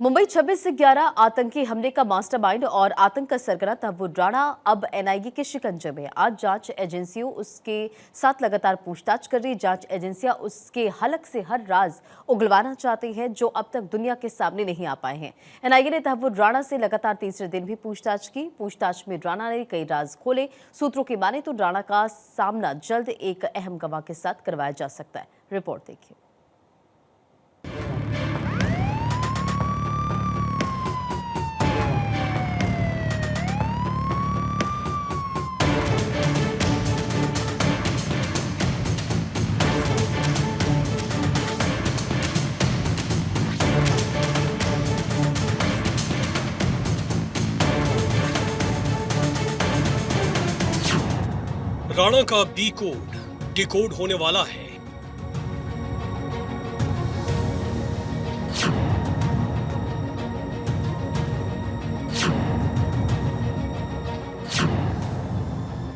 मुंबई 26 से 11 आतंकी हमले का मास्टरमाइंड और आतंक का सरगना तहव्वुर राणा अब एनआईए के शिकंजे में। आज जांच एजेंसियों उसके साथ लगातार पूछताछ कर रही। जांच एजेंसियां उसके हलक से हर राज उगलवाना चाहती हैं जो अब तक दुनिया के सामने नहीं आ पाए हैं। एनआईए ने तहव्वुर राणा से लगातार तीसरे दिन भी पूछताछ की। पूछताछ में राणा ने कई राज खोले। सूत्रों की माने तो राणा का सामना जल्द एक अहम गवाह के साथ करवाया जा सकता है। रिपोर्ट देखिए। राणा का बी कोड डिकोड होने वाला है।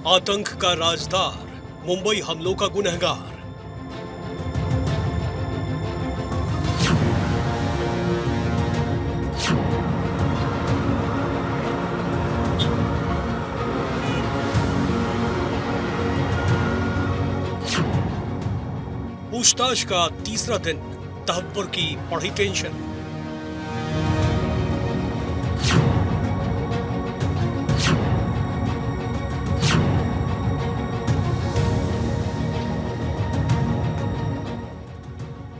आतंक का राजदार, मुंबई हमलों का गुनहगार। पूछताछ का तीसरा दिन, तहव्वुर की बढ़ी टेंशन।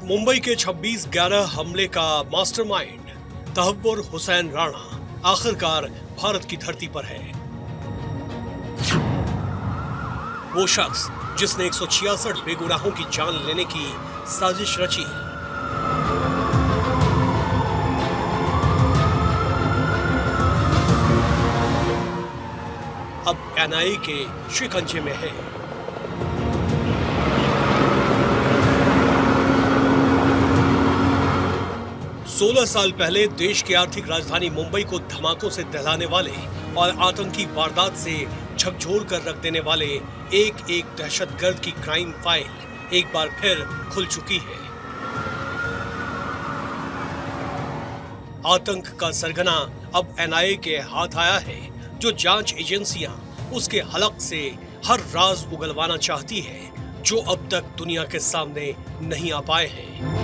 मुंबई के 26/11 हमले का मास्टरमाइंड तहव्वुर हुसैन राणा आखिरकार भारत की धरती पर है। वो शख्स जिसने 166 बेगुनाहों की जान लेने की साजिश रची। अब एनआईए के शिकंजे में है। सोलह साल पहले देश की आर्थिक राजधानी मुंबई को धमाकों से दहलाने वाले और आतंकी वारदात से झकझोर कर रख देने वाले एक एक दहशतगर्द की क्राइम फाइल एक बार फिर खुल चुकी है। आतंक का सरगना अब एनआईए के हाथ आया है, जो जांच एजेंसियां उसके हलक से हर राज उगलवाना चाहती है जो अब तक दुनिया के सामने नहीं आ पाए हैं।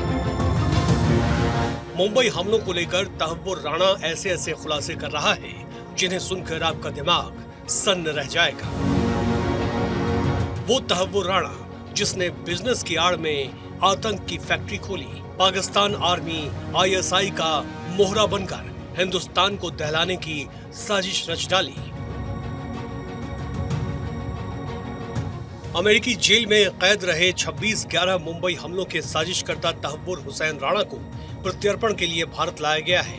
मुंबई हमलों को लेकर तहव्वुर राणा ऐसे ऐसे खुलासे कर रहा है जिन्हें सुनकर आपका दिमाग सन्न रह जाएगा। वो तहव्वुर राणा जिसने बिजनेस की आड़ में आतंक की फैक्ट्री खोली, पाकिस्तान आर्मी आईएसआई का मोहरा बनकर हिंदुस्तान को दहलाने की साजिश रच डाली। अमेरिकी जेल में कैद रहे 26/11 मुंबई हमलों के साजिशकर्ता तहव्वुर हुसैन राणा को प्रत्यर्पण के लिए भारत लाया गया है।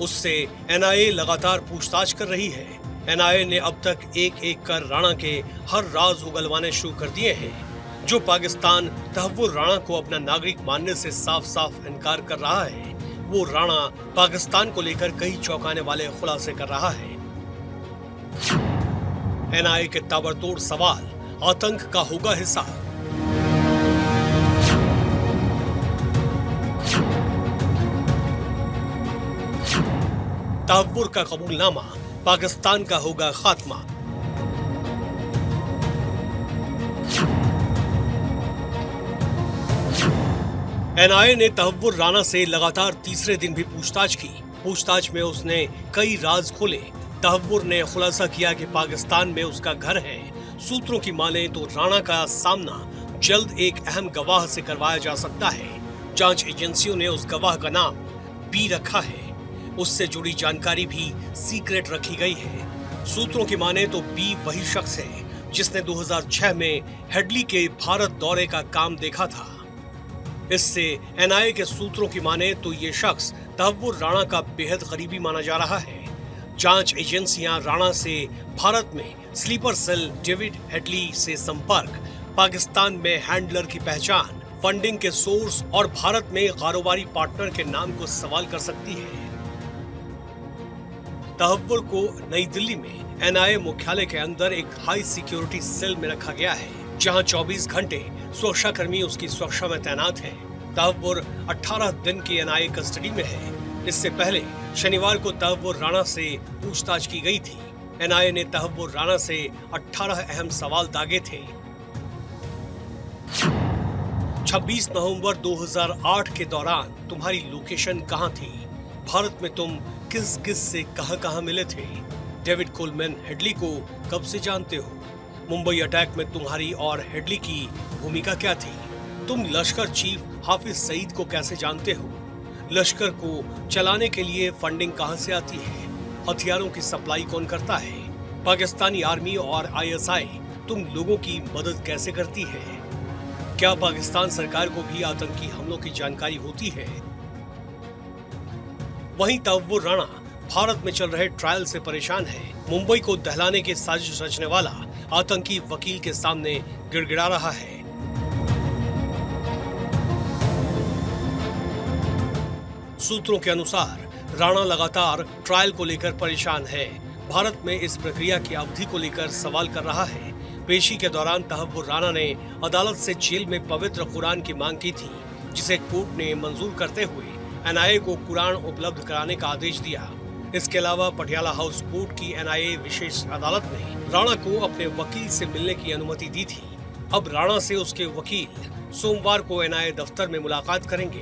उससे एनआईए लगातार पूछताछ कर रही है। एनआईए ने अब तक एक एक कर राणा के हर राज उगलवाने शुरू कर दिए हैं। जो पाकिस्तान तहव्वुर राणा को अपना नागरिक मानने से साफ साफ इनकार कर रहा है, वो राणा पाकिस्तान को लेकर कई चौंकाने वाले खुलासे कर रहा है। एनआईए के ताबड़तोड़ सवाल, आतंक का होगा हिसाब। तहव्वुर का कबूलनामा, पाकिस्तान का होगा खात्मा। एनआईए ने तहव्वुर राणा से लगातार तीसरे दिन भी पूछताछ की। पूछताछ में उसने कई राज खोले। तहव्वुर ने खुलासा किया कि पाकिस्तान में उसका घर है। सूत्रों की माने तो राणा का सामना जल्द एक अहम गवाह से करवाया जा सकता है। जांच एजेंसियों ने उस गवाह का नाम बी रखा है। उससे जुड़ी जानकारी भी सीक्रेट रखी गई है। सूत्रों की माने तो बी वही शख्स है जिसने 2006 में हेडली के भारत दौरे का काम देखा था। इससे एनआईए के सूत्रों की माने तो ये शख्स तहव्वुर राणा का बेहद करीबी माना जा रहा है। जांच एजेंसियां राणा से भारत में स्लीपर सेल डेविड हेडली से संपर्क, पाकिस्तान में हैंडलर की पहचान, फंडिंग के सोर्स और भारत में कारोबारी पार्टनर के नाम को सवाल कर सकती है। तहव्वुर को नई दिल्ली में एनआईए मुख्यालय के अंदर एक हाई सिक्योरिटी सेल में रखा गया है, जहां 24 घंटे सुरक्षाकर्मी उसकी सुरक्षा में तैनात हैं। तहव्वुर 18 दिन की एनआईए कस्टडी में है। इससे पहले शनिवार को तहव्वुर राणा से पूछताछ की गई थी। एनआईए ने तहव्वुर राणा से 18 अहम सवाल दागे थे। 26 नवंबर 2008 के दौरान तुम्हारी लोकेशन कहां थी? भारत में तुम किस किस से कहां मिले थे? डेविड कोलमैन हेडली को कब से जानते हो? मुंबई अटैक में तुम्हारी और हेडली की भूमिका क्या थी? तुम लश्कर चीफ हाफिज सईद को कैसे जानते हो? लश्कर को चलाने के लिए फंडिंग कहां से आती है? हथियारों की सप्लाई कौन करता है? पाकिस्तानी आर्मी और आईएसआई तुम लोगों की मदद कैसे करती है? क्या पाकिस्तान सरकार को भी आतंकी हमलों की जानकारी होती है? वहीं तहव्वुर राणा भारत में चल रहे ट्रायल से परेशान है। मुंबई को दहलाने की साजिश रचने वाला आतंकी वकील के सामने गिड़गिड़ा रहा है। सूत्रों के अनुसार राणा लगातार ट्रायल को लेकर परेशान है। भारत में इस प्रक्रिया की अवधि को लेकर सवाल कर रहा है। पेशी के दौरान तहव्वुर राणा ने अदालत से जेल में पवित्र कुरान की मांग की थी, जिसे कोर्ट ने मंजूर करते हुए एनआईए को कुरान उपलब्ध कराने का आदेश दिया। इसके अलावा पटियाला हाउस कोर्ट की एनआईए विशेष अदालत ने राणा को अपने वकील से मिलने की अनुमति दी थी। अब राणा से उसके वकील सोमवार को एनआईए दफ्तर में मुलाकात करेंगे।